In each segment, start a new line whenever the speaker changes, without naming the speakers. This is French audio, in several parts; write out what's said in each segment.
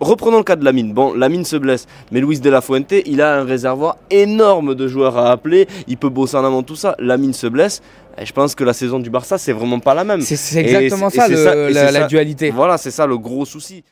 reprenons le cas de Lamine. Bon, Lamine se blesse, mais Luis de la Fuente, il a un réservoir énorme de joueurs à appeler. Il peut bosser en amont tout ça. Lamine se blesse. Et je pense que la saison du Barça, c'est vraiment pas la même.
C'est exactement ça, la dualité.
Voilà, c'est ça le gros souci.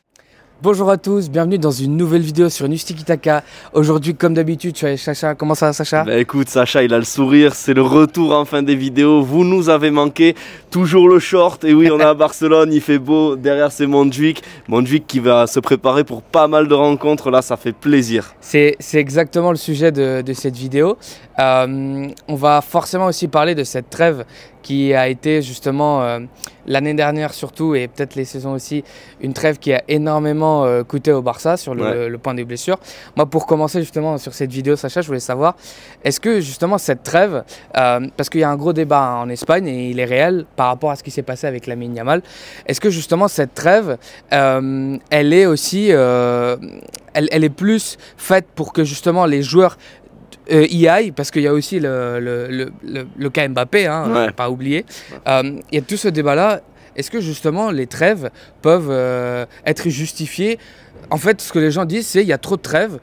Bonjour à tous, bienvenue dans une nouvelle vidéo sur Nusti Kitaka. Aujourd'hui, comme d'habitude, je suis avec Sacha. Comment ça va, Sacha?
Bah écoute, Sacha, il a le sourire, c'est le retour en fin des vidéos. Vous nous avez manqué, toujours le short. Et oui, on est à Barcelone, il fait beau. Derrière, c'est Montjuïc. Montjuïc qui va se préparer pour pas mal de rencontres. Là, ça fait plaisir.
C'est exactement le sujet de cette vidéo. On va forcément aussi parler de cette trêve qui a été justement l'année dernière surtout et peut-être les saisons aussi, une trêve qui a énormément coûté au Barça sur le point des blessures. Moi, pour commencer justement sur cette vidéo, Sacha, je voulais savoir, est-ce que justement cette trêve, parce qu'il y a un gros débat en Espagne et il est réel par rapport à ce qui s'est passé avec Lamine Yamal, est-ce que justement cette trêve, elle est aussi, elle est plus faite pour que justement les joueurs y aille, parce qu'il y a aussi le cas Mbappé, hein, pas oublier. Il y a tout ce débat-là. Est-ce que justement les trêves peuvent être justifiées? En fait, ce que les gens disent, c'est qu'il y a trop de trêves,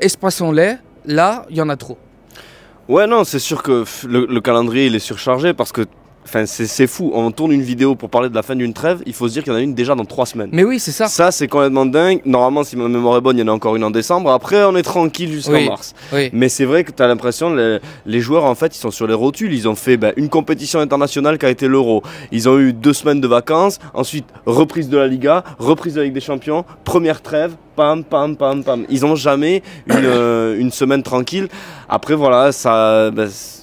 espaçons-les, là, il y en a trop. Ouais,
non, c'est sûr que le calendrier, il est surchargé parce que c'est fou, on tourne une vidéo pour parler de la fin d'une trêve, il faut se dire qu'il y en a une déjà dans 3 semaines.
Mais oui, c'est ça.
Ça, c'est complètement dingue. Normalement, si ma mémoire est bonne, il y en a encore une en décembre. Après, on est tranquille jusqu'en mars. Oui. Mais c'est vrai que tu as l'impression, les joueurs, en fait, ils sont sur les rotules. Ils ont fait une compétition internationale qui a été l'Euro. Ils ont eu 2 semaines de vacances. Ensuite, reprise de la Liga, reprise de la Ligue des Champions, première trêve. Pam, pam, pam, pam. Ils n'ont jamais une semaine tranquille. Après, voilà,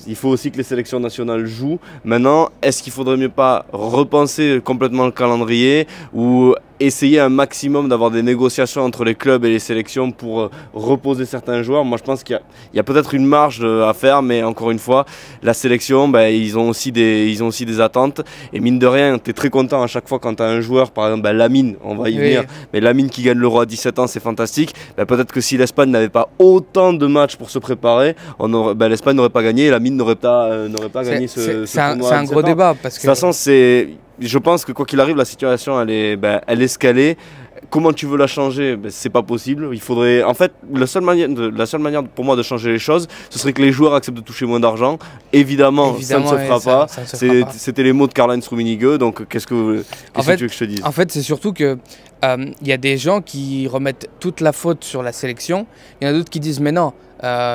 il faut aussi que les sélections nationales jouent. Maintenant, est-ce qu'il faudrait mieux pas repenser complètement le calendrier ou essayer un maximum d'avoir des négociations entre les clubs et les sélections pour reposer certains joueurs? Moi, je pense qu'il y a peut-être une marge à faire, mais encore une fois, la sélection, ils ont aussi des attentes. Et mine de rien, tu es très content à chaque fois quand tu as un joueur, par exemple Lamine, on va y venir, mais Lamine qui gagne l'Euro à 17 ans, c'est fantastique. Peut-être que si l'Espagne n'avait pas autant de matchs pour se préparer, l'Espagne n'aurait pas gagné et Lamine n'aurait pas gagné ce tournoi.
C'est un gros débat. Parce que...
De toute façon, je pense que quoi qu'il arrive, la situation, elle est ce qu'elle est. Comment tu veux la changer? C'est pas possible. Il faudrait, en fait, la seule manière pour moi de changer les choses, ce serait que les joueurs acceptent de toucher moins d'argent. Évidemment, ça ne se fera pas. C'était les mots de Karl-Heinz Rummenigge. Donc, qu'est-ce que tu veux que je te dise?
En fait, c'est surtout que il y a des gens qui remettent toute la faute sur la sélection. Il y en a d'autres qui disent mais non.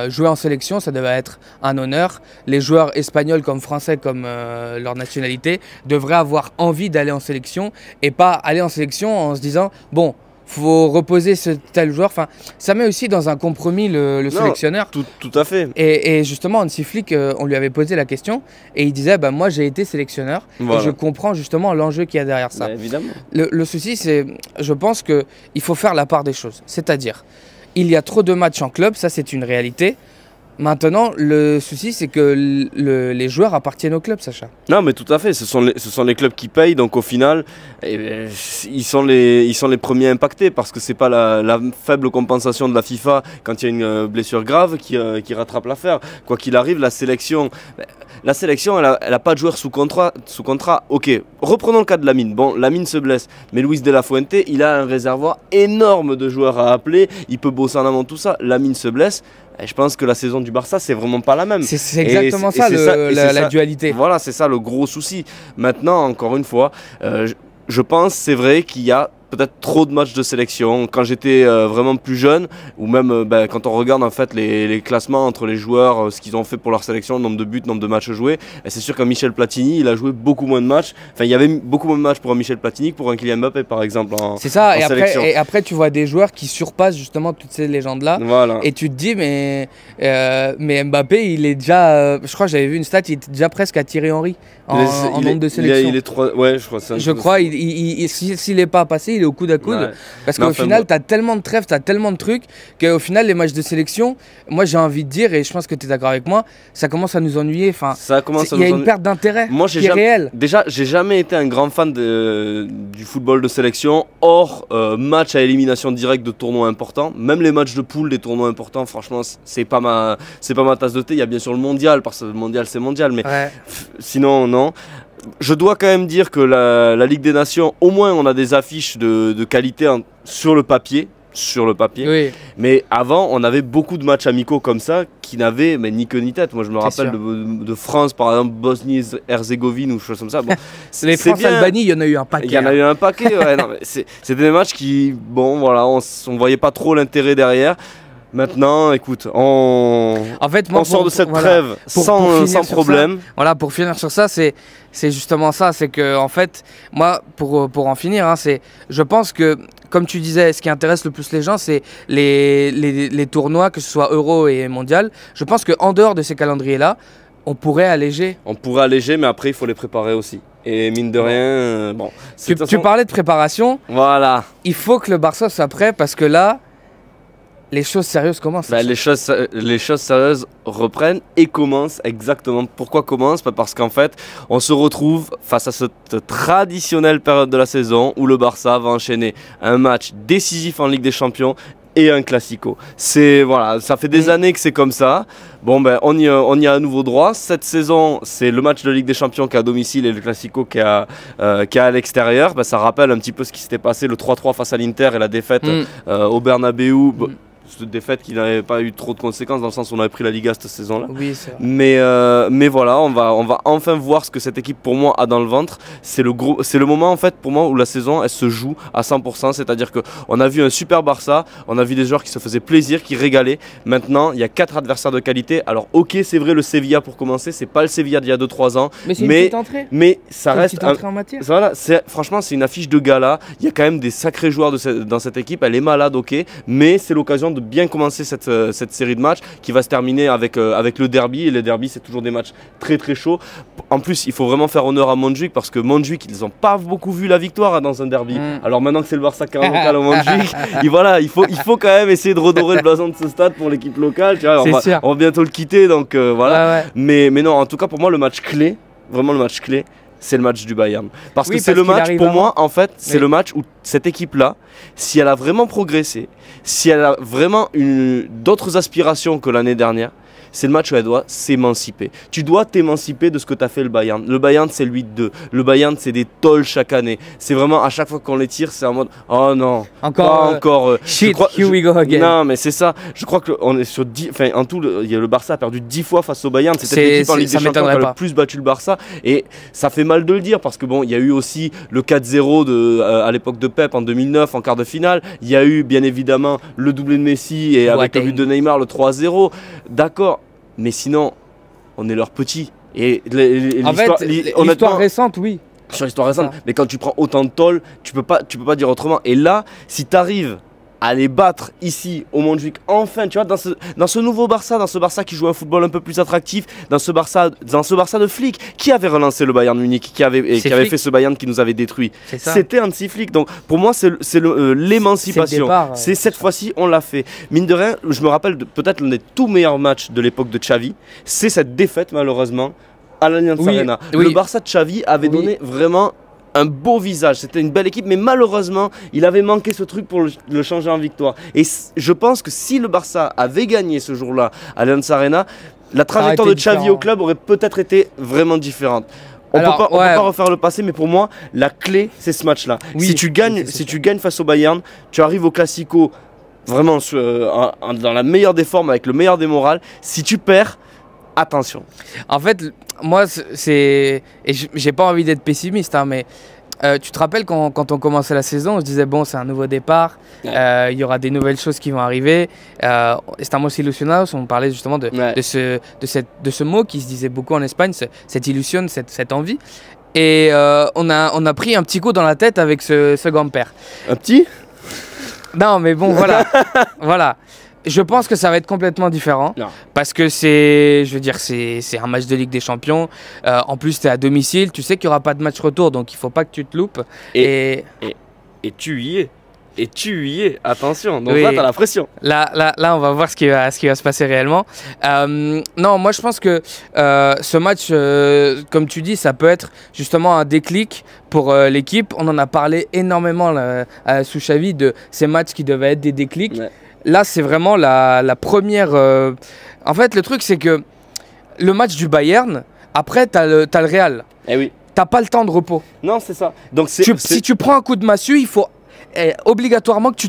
Jouer en sélection, ça devait être un honneur. Les joueurs espagnols comme français, comme leur nationalité, devraient avoir envie d'aller en sélection et pas aller en sélection en se disant bon, faut reposer ce tel joueur. Enfin, ça met aussi dans un compromis le sélectionneur.
Tout à fait.
Et justement, Hansi Flick, on lui avait posé la question et il disait moi j'ai été sélectionneur et je comprends justement l'enjeu qu'il y a derrière ça.
Évidemment.
Le souci, c'est, je pense qu'il faut faire la part des choses. C'est-à-dire, il y a trop de matchs en club, ça c'est une réalité. Maintenant, le souci, c'est que les joueurs appartiennent au club, Sacha.
Non, mais tout à fait. Ce sont les clubs qui payent. Donc, au final, ils sont les premiers impactés parce que c'est pas la faible compensation de la FIFA quand il y a une blessure grave qui rattrape l'affaire. Quoi qu'il arrive, la sélection, elle a pas de joueurs sous contrat. Ok, reprenons le cas de Lamine. Bon, Lamine se blesse, mais Luis de la Fuente, il a un réservoir énorme de joueurs à appeler. Il peut bosser en amont tout ça. Lamine se blesse. Et je pense que la saison du Barça, c'est vraiment pas la même.
C'est exactement la dualité.
Voilà, c'est ça le gros souci. Maintenant, encore une fois, je pense, c'est vrai qu'il y a peut-être trop de matchs de sélection. Quand j'étais vraiment plus jeune, ou même quand on regarde en fait les classements entre les joueurs, ce qu'ils ont fait pour leur sélection, le nombre de buts, le nombre de matchs joués, c'est sûr qu'un Michel Platini, il a joué beaucoup moins de matchs. Enfin, il y avait beaucoup moins de matchs pour un Michel Platini que pour un Kylian Mbappé, par exemple.
C'est ça, et après tu vois des joueurs qui surpassent justement toutes ces légendes-là. Voilà. Et tu te dis, mais Mbappé, il est déjà, je crois que j'avais vu une stat, il était déjà presque à Thierry Henry en nombre de sélections. Je crois, s'il n'est pas passé, il est au coude à coude. Ouais. Parce qu'au final, tu as tellement de trêves, tu as tellement de trucs, qu'au final, les matchs de sélection, moi j'ai envie de dire, et je pense que tu es d'accord avec moi, ça commence à nous ennuyer. Enfin, il y a une perte d'intérêt qui est réelle.
Déjà, j'ai jamais été un grand fan du football de sélection, hors match à élimination directe de tournois importants. Même les matchs de poule des tournois importants, franchement, c'est pas ma tasse de thé. Il y a bien sûr le mondial, parce que le mondial c'est mondial, mais sinon, non. Je dois quand même dire que la Ligue des Nations, au moins on a des affiches de qualité sur le papier.
Oui.
Mais avant on avait beaucoup de matchs amicaux comme ça qui n'avaient ni queue ni tête. Moi je me rappelle de France par exemple, Bosnie-Herzégovine ou choses comme ça. Bon,
les France-Albanie, il y en a eu un paquet.
Il y en a eu un paquet, ouais. C'était des matchs qui, bon voilà, on voyait pas trop l'intérêt derrière. Maintenant, écoute, on sort de cette trêve sans problème.
Voilà, pour finir sur ça, c'est justement ça. C'est que, en fait, moi, pour en finir, je pense que, comme tu disais, ce qui intéresse le plus les gens, c'est les tournois, que ce soit Euro et Mondial. Je pense qu'en dehors de ces calendriers-là, on pourrait alléger.
On pourrait alléger, mais après, il faut les préparer aussi. Et mine de rien, bon.
Tu parlais de préparation.
Voilà.
Il faut que le Barça soit prêt parce que là, les choses sérieuses commencent.
Les choses sérieuses reprennent et commencent exactement. Pourquoi commencent? Parce qu'en fait, on se retrouve face à cette traditionnelle période de la saison où le Barça va enchaîner un match décisif en Ligue des Champions et un classico. Voilà, ça fait des années que c'est comme ça. Bon, ben, on y a à nouveau droit. Cette saison, c'est le match de Ligue des Champions qui est à domicile et le classico qui est à l'extérieur. Ben, ça rappelle un petit peu ce qui s'était passé, le 3-3 face à l'Inter et la défaite au Bernabeu. Cette défaite qui n'avait pas eu trop de conséquences dans le sens où on avait pris la Liga cette saison-là.
Oui, c'est vrai.
Mais voilà, on va enfin voir ce que cette équipe pour moi a dans le ventre. C'est le moment en fait pour moi où la saison elle se joue à 100%. C'est-à-dire qu'on a vu un super Barça, on a vu des joueurs qui se faisaient plaisir, qui régalaient. Maintenant, il y a 4 adversaires de qualité. Alors ok, c'est vrai le Sevilla pour commencer, c'est pas le Sevilla d'il y a 2-3 ans.
Mais c'est une petite entrée.
Mais ça reste
une petite entrée en matière.
Voilà, franchement c'est une affiche de gala. Il y a quand même des sacrés joueurs dans cette équipe. Elle est malade, ok, mais c'est l'occasion de bien commencer cette série de matchs qui va se terminer avec le derby. Et les derbys, c'est toujours des matchs très très chauds. En plus, il faut vraiment faire honneur à Montjuïc parce que Montjuïc, ils n'ont pas beaucoup vu la victoire dans un derby. Alors maintenant que c'est le Barça qui est local au Montjuïc, il faut quand même essayer de redorer le blason de ce stade pour l'équipe locale. Tu vois, on va bientôt le quitter, donc voilà. Ouais. Mais non, en tout cas pour moi, le match clé, vraiment le match clé, c'est le match du Bayern. Parce que c'est le match, pour moi, en fait, c'est le match où cette équipe-là, si elle a vraiment progressé, si elle a vraiment d'autres aspirations que l'année dernière, c'est le match où elle doit s'émanciper. Tu dois t'émanciper de ce que t'as fait le Bayern. Le Bayern, c'est le 8-2. Le Bayern, c'est des tolls chaque année. C'est vraiment, à chaque fois qu'on les tire, c'est en mode « Oh non, encore
shit, here we go again ».
Non, mais c'est ça. Je crois qu'on est sur 10... Enfin, en tout, le Barça a perdu 10 fois face au Bayern. C'est l'équipe en Ligue des Champions qui a le plus battu le Barça. Et ça fait mal de le dire parce que bon, il y a eu aussi le 4-0 à l'époque de Pep en 2009 en quart de finale. Il y a eu, bien évidemment, le doublé de Messi et avec le but de Neymar, le 3-0. D'accord. Mais sinon, on est leur petit. Et
l'histoire récente, oui.
Sur l'histoire récente. Mais quand tu prends autant de tôle, tu peux pas dire autrement. Et là, si tu arrives à les battre ici au Montjuïc, enfin, tu vois, dans ce nouveau Barça, dans ce Barça qui joue un football un peu plus attractif, dans ce Barça de Flick, qui avait relancé le Bayern Munich, qui avait fait ce Bayern qui nous avait détruit. C'était Hansi Flick. Donc pour moi, c'est l'émancipation. C'est cette fois-ci, on l'a fait. Mine de rien, je me rappelle peut-être l'un des tout meilleurs matchs de l'époque de Xavi, c'est cette défaite malheureusement à l'Allianz Arena. Le Barça de Xavi avait donné vraiment un beau visage, c'était une belle équipe, mais malheureusement, il avait manqué ce truc pour le changer en victoire. Et je pense que si le Barça avait gagné ce jour-là à l'Allianz Arena, la trajectoire de Xavi au club aurait peut-être été vraiment différente. On ne peut pas refaire le passé, mais pour moi, la clé, c'est ce match-là. Si tu gagnes face au Bayern, tu arrives au Classico vraiment dans la meilleure des formes, avec le meilleur des morales. Si tu perds, attention.
En fait, moi, et j'ai pas envie d'être pessimiste, hein, mais tu te rappelles quand on commençait la saison, on se disait bon, c'est un nouveau départ, il y aura des nouvelles choses qui vont arriver. Estamos ilusionados, on parlait justement de ce mot qui se disait beaucoup en Espagne, cette illusion, cette envie. Et on a pris un petit coup dans la tête avec ce grand-père.
Un petit?
Non, mais bon, voilà. Voilà. Je pense que ça va être complètement différent. Non. Parce que c'est un match de Ligue des Champions. En plus, tu es à domicile. Tu sais qu'il n'y aura pas de match retour, donc il ne faut pas que tu te loupes.
Et tu y es. Et tu y es. Attention. Donc là, tu as la pression.
Là, on va voir ce qui va se passer réellement. Non, moi, je pense que ce match, comme tu dis, ça peut être justement un déclic pour l'équipe. On en a parlé énormément sous Xavi de ces matchs qui devaient être des déclics. Ouais. Là, c'est vraiment la première... En fait, le truc, c'est que le match du Bayern, Après, tu as le Real.
Eh oui.
Tu n'as pas le temps de repos.
Non, c'est ça. Donc,
si tu prends un coup de massue, il faut obligatoirement que tu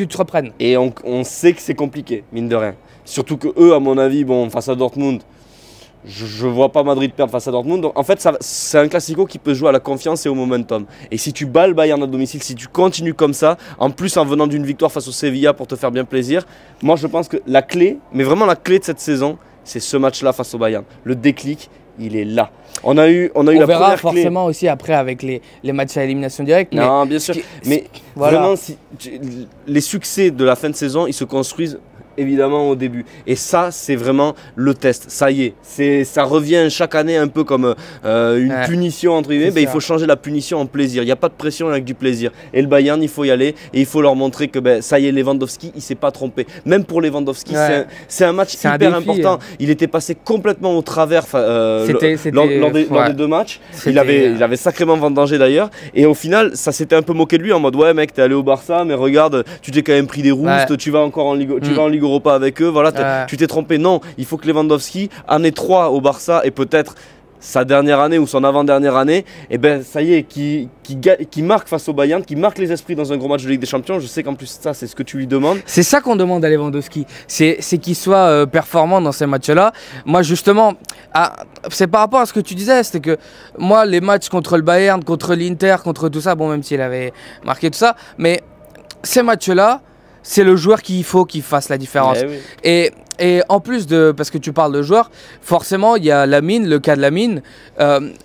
te reprennes.
Et on sait que c'est compliqué, mine de rien. Surtout que eux, à mon avis, bon, face à Dortmund, je vois pas Madrid perdre face à Dortmund. Donc, en fait, c'est un classico qui peut jouer à la confiance et au momentum. Et si tu bats le Bayern à domicile, si tu continues comme ça, en plus en venant d'une victoire face au Sevilla pour te faire bien plaisir, moi je pense que la clé, mais vraiment la clé de cette saison, c'est ce match-là face au Bayern. Le déclic, il est là. On
verra forcément clé. Aussi après avec les matchs à élimination directe.
Non, bien sûr. Mais voilà. Vraiment, les succès de la fin de saison, ils se construisent évidemment au début. Et ça, c'est vraiment le test. Ça y est, ça revient chaque année un peu comme une punition entre guillemets. Ben, il faut changer la punition en plaisir. Il n'y a pas de pression avec du plaisir. Et le Bayern, il faut y aller et il faut leur montrer que ça y est, Lewandowski, il ne s'est pas trompé. Même pour Lewandowski, c'est un match hyper important. Il était passé complètement au travers lors des deux matchs. Il avait sacrément vendangé d'ailleurs. Et au final, ça s'était un peu moqué de lui en mode ouais mec, t'es allé au Barça, mais regarde, tu t'es quand même pris des roustes, tu vas encore en Ligue Europa avec eux, voilà, tu t'es trompé. Non, il faut que Lewandowski en ait 3 au Barça et peut-être sa dernière année ou son avant-dernière année, et ben ça y est, qui marque face au Bayern, qui marque les esprits dans un gros match de Ligue des Champions. Je sais qu'en plus ça, c'est ce que tu lui demandes.
C'est ça qu'on demande à Lewandowski, c'est qu'il soit performant dans ces matchs-là. Moi justement, c'est par rapport à ce que tu disais, c'était que moi les matchs contre le Bayern, contre l'Inter, contre tout ça, bon même s'il avait marqué tout ça, mais ces matchs-là, c'est le joueur qu'il faut qu'il fasse la différence. Et en plus parce que tu parles de joueurs, forcément il y a Lamine, le cas de Lamine.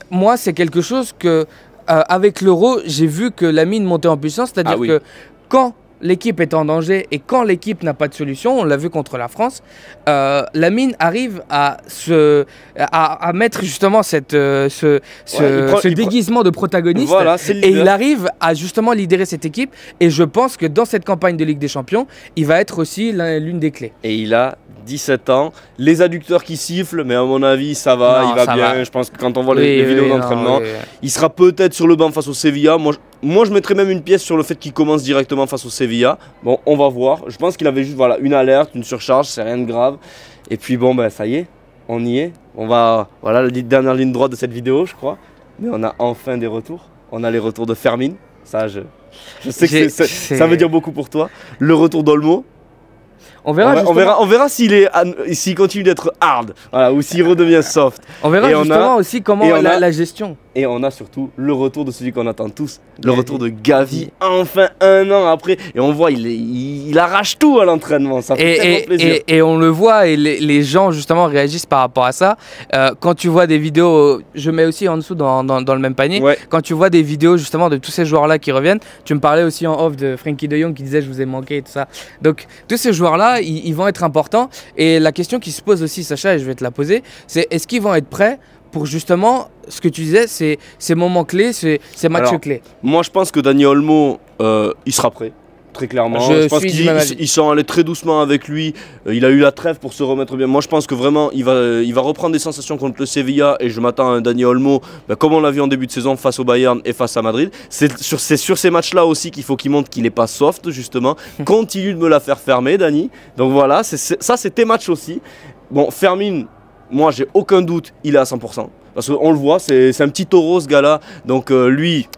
Moi c'est quelque chose que, avec l'Euro, j'ai vu que Lamine montait en puissance, c'est-à-dire que quand l'équipe est en danger et quand l'équipe n'a pas de solution, on l'a vu contre la France, Lamine arrive à mettre justement ce déguisement de protagoniste, voilà, et il arrive à justement lidérer cette équipe, et je pense que dans cette campagne de Ligue des Champions, il va être aussi l'une des clés.
Et il a 17 ans, les adducteurs qui sifflent, mais à mon avis ça va, il va bien. Je pense que quand on voit les vidéos d'entraînement, il sera peut-être sur le banc face au Sevilla. Moi je mettrais même une pièce sur le fait qu'il commence directement face au Sevilla. Bon, on va voir. Je pense qu'il avait juste une alerte, une surcharge, c'est rien de grave. Et puis bon, ça y est, on y est. Voilà la dernière ligne droite de cette vidéo, je crois. Mais on a enfin des retours. On a les retours de Fermin. Ça, je sais que ça veut dire beaucoup pour toi. Le retour d'Olmo. On verra s'il continue d'être hard, voilà, ou s'il redevient soft.
On verra justement aussi comment la gestion.
Et on a surtout le retour de celui qu'on attend tous, le retour de Gavi, enfin 1 an après. Et on voit, il arrache tout à l'entraînement, ça fait tellement plaisir.
Et on le voit, et les gens justement réagissent par rapport à ça. Quand tu vois des vidéos, je mets aussi en dessous dans le même panier, quand tu vois des vidéos justement de tous ces joueurs-là qui reviennent, tu me parlais aussi en off de Frenkie de Jong qui disait je vous ai manqué et tout ça. Donc tous ces joueurs-là, ils vont être importants. Et la question qui se pose aussi, Sacha, et je vais te la poser, c'est est-ce qu'ils vont être prêts pour justement, ce que tu disais, ces moments clés, ces matchs clés?
Moi, je pense que Dani Olmo, il sera prêt. Très clairement, je pense qu'ils sont allés très doucement avec lui. Il a eu la trêve pour se remettre bien. Moi, je pense que vraiment, il va reprendre des sensations contre le Sevilla, et je m'attends à un Dani Olmo, comme on l'a vu en début de saison face au Bayern et face à Madrid. C'est sur ces matchs-là aussi qu'il faut qu'il montre qu'il n'est pas soft, justement. Continue de me la faire fermer, Dani. Donc voilà, ça, c'est tes matchs aussi. Bon, Fermin, moi, j'ai aucun doute, il est à 100%. Parce qu'on le voit, c'est un petit taureau, ce gars-là. Donc lui...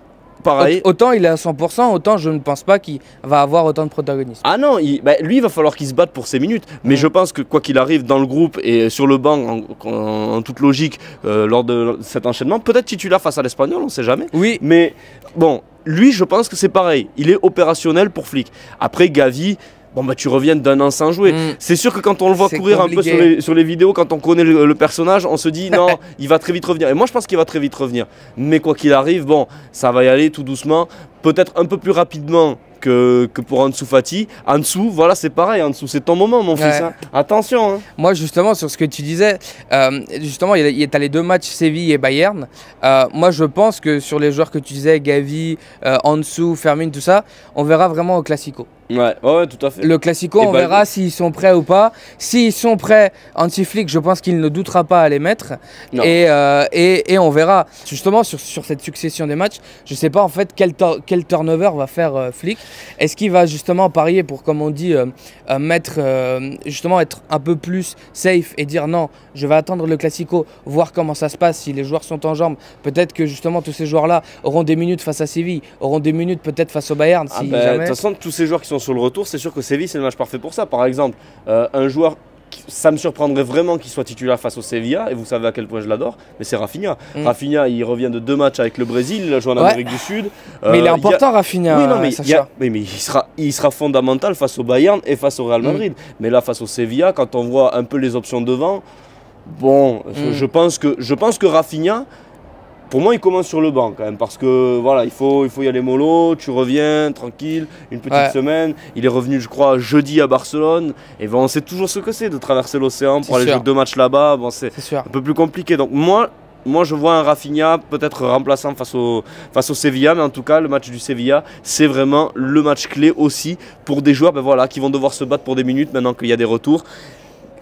Pareil.
Autant il est à 100%, autant je ne pense pas qu'il va avoir autant de protagonisme.
Ah non, lui il va falloir qu'il se batte pour ses minutes. Mais je pense que quoi qu'il arrive dans le groupe et sur le banc, en toute logique, lors de cet enchaînement, peut-être titulaire face à l'Espagnol, on ne sait jamais.
Oui.
Mais bon, lui je pense que c'est pareil. Il est opérationnel pour Flick. Après Gavi... Bon tu reviens d'un an sans jouer. C'est sûr que quand on le voit courir compliqué. Un peu sur les vidéos, quand on connaît le personnage, on se dit non, il va très vite revenir. Et moi je pense qu'il va très vite revenir. Mais quoi qu'il arrive, bon, ça va y aller tout doucement. Peut-être un peu plus rapidement que pour Ansu Fati. Ansu, voilà, c'est pareil. Ansu, c'est ton moment, mon fils. Hein. Attention. Hein.
Moi, justement, sur ce que tu disais, justement, tu as les 2 matchs Séville et Bayern. Moi, je pense que sur les joueurs que tu disais, Gavi, Ansu, Fermin, tout ça, on verra vraiment au Classico.
Ouais, tout à fait.
Le Classico, on verra s'ils sont prêts ou pas. S'ils sont prêts, Hansi-Flick, je pense qu'il ne doutera pas à les mettre. Et on verra. Justement, sur cette succession des matchs, je ne sais pas en fait quel turnover va faire Flick. Est-ce qu'il va justement parier pour, comme on dit, justement être un peu plus safe et dire non, je vais attendre le Classico, voir comment ça se passe, si les joueurs sont en jambes. Peut-être que justement tous ces joueurs-là auront des minutes face à Séville, auront des minutes peut-être face au Bayern. Si
de toute façon, tous ces joueurs qui sont sur le retour, c'est sûr que Séville, c'est le match parfait pour ça. Par exemple, un joueur, ça me surprendrait vraiment qu'il soit titulaire face au Sevilla, et vous savez à quel point je l'adore, mais c'est Rafinha. Rafinha, il revient de 2 matchs avec le Brésil, il a joué en Amérique du Sud.
Mais il est important, Rafinha.
Oui, non, mais il sera fondamental face au Bayern et face au Real Madrid. Mais là, face au Sevilla, quand on voit un peu les options devant, bon, je pense que Rafinha, pour moi, il commence sur le banc quand même, parce que voilà, il faut y aller mollo, tu reviens tranquille, une petite semaine. Il est revenu, je crois, jeudi à Barcelone, et bon, on sait toujours ce que c'est de traverser l'océan pour aller jouer 2 matchs là-bas. Bon, c'est un peu plus compliqué. Donc moi, je vois un Rafinha peut-être remplaçant face au Sevilla, mais en tout cas, le match du Sevilla, c'est vraiment le match clé aussi pour des joueurs qui vont devoir se battre pour des minutes maintenant qu'il y a des retours.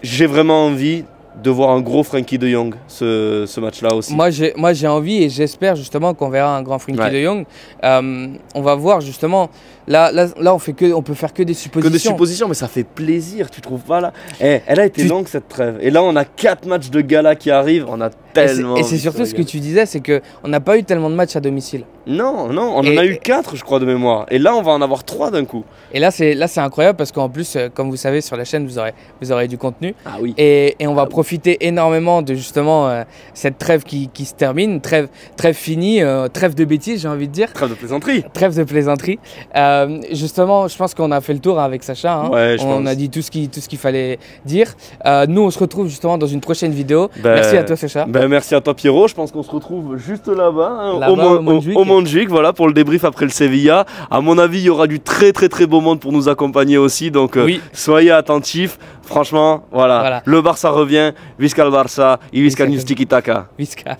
J'ai vraiment envie de voir un gros Frenkie de Jong ce match-là aussi.
Moi j'ai envie et j'espère justement qu'on verra un grand Frenkie de Jong. On va voir justement, là on peut faire que des suppositions.
Que des suppositions, mais ça fait plaisir, tu trouves pas là? Elle a été longue cette trêve. Et là on a 4 matchs de gala qui arrivent, on a tellement...
Et c'est surtout ce que tu disais, c'est qu'on n'a pas eu tellement de matchs à domicile.
Non, on en a eu 4 je crois de mémoire. Et là on va en avoir 3 d'un coup.
Et là c'est incroyable parce qu'en plus, comme vous savez sur la chaîne, vous aurez du contenu.
Ah oui.
Et on va profiter énormément de justement cette trêve qui se termine, trêve finie, trêve de bêtises j'ai envie de dire.
Trêve de plaisanterie.
Trêve de plaisanterie. Justement, je pense qu'on a fait le tour avec Sacha. Hein.
Ouais,
on a dit tout ce qu'il fallait dire. Nous on se retrouve justement dans une prochaine vidéo. Merci à toi Sacha.
Merci à toi Pierrot, je pense qu'on se retrouve juste là-bas, au Montjuic, voilà, pour le débrief après le Sevilla. À mon avis, il y aura du très beau monde pour nous accompagner aussi, donc soyez attentifs. Franchement, voilà. Le Barça revient, Visca le Barça, et Visca Tiki Taka.
Visca.